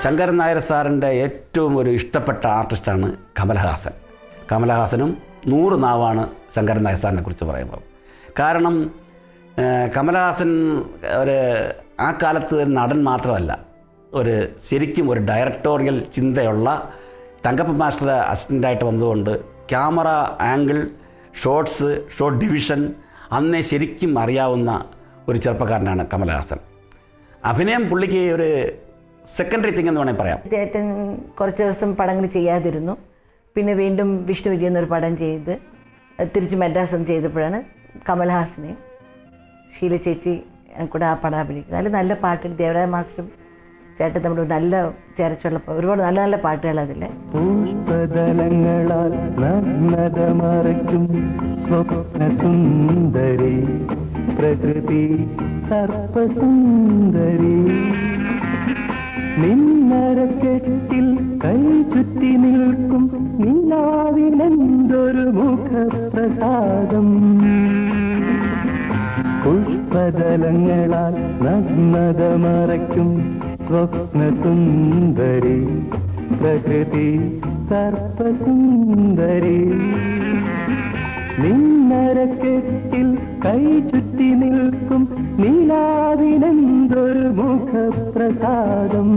ശങ്കരൻ നായർ സാറിൻ്റെ ഏറ്റവും ഒരു ഇഷ്ടപ്പെട്ട ആർട്ടിസ്റ്റാണ് കമലഹാസൻ. കമലഹാസനും 100 നാവാണ് ശങ്കരൻ നായർ സാറിനെ കുറിച്ച് പറയുമ്പോൾ. കാരണം കമലഹാസൻ ആ കാലത്ത് നടൻ മാത്രമല്ല, ശരിക്കും ഒരു ഡയറക്ടോറിയൽ ചിന്തയുള്ള തങ്കപ്പൻ മാസ്റ്റർ അസിസ്റ്റൻ്റായിട്ട് വന്നുകൊണ്ട് ക്യാമറ ആംഗിൾ, ഷോട്ട് ഡിവിഷൻ അന്നേ ശരിക്കും അറിയാവുന്ന ഒരു ചെറുപ്പക്കാരനാണ് കമലഹാസൻ. അഭിനയം പുള്ളിക്ക് ഒരു സെക്കൻഡറി തിങ് എന്ന് വേണമെങ്കിൽ പറയാം. ചേട്ടൻ കുറച്ച് ദിവസം പടങ്ങൾ ചെയ്യാതിരുന്നു. പിന്നെ വീണ്ടും വിഷ്ണു വിജയൻ എന്നൊരു പടം ചെയ്ത് തിരിച്ച് മദ്രാസം ചെയ്തപ്പോഴാണ് കമൽഹാസനെയും ഷീല ചേച്ചി കൂടെ ആ പടം അഭിനയിക്കുന്നത്. അതിൽ നല്ല പാട്ട്, ദേവരാജ മാസ്റ്ററും ചേട്ടൻ തമ്മിൽ നല്ല ചേർച്ചുള്ള ഒരുപാട് നല്ല നല്ല പാട്ടുകൾ അതിൽ. പുഷ്പദലങ്ങളാൽ നഗ്നതമറയ്ക്കും സ്വപ്നസുന്ദരി പ്രകൃതി സർപ്പസുന്ദരി, നിന്നരക്കെട്ടിൽ കൈ ചുറ്റി നിൽക്കും നിലാവിനെന്തൊരു മുഖപ്രസാദം. പുഷ്പദലങ്ങളാൽ നഗ്നതമറയ്ക്കും സ്വപ്നസുന്ദരി പ്രകൃതി സർപ്പസുന്ദരി, നിന്നരക്കെട്ടിൽ കൈ ചുറ്റി നിൽക്കും നിലാവിനെന്തൊരു മുഖപ്രസാദം.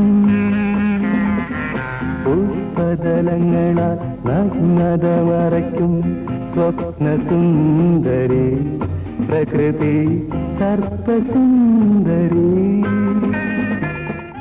പുഷ്പദലങ്ങളാൽ നഗ്നതമറയ്ക്കും സ്വപ്നസുന്ദരി പ്രകൃതി സർപ്പസുന്ദരി.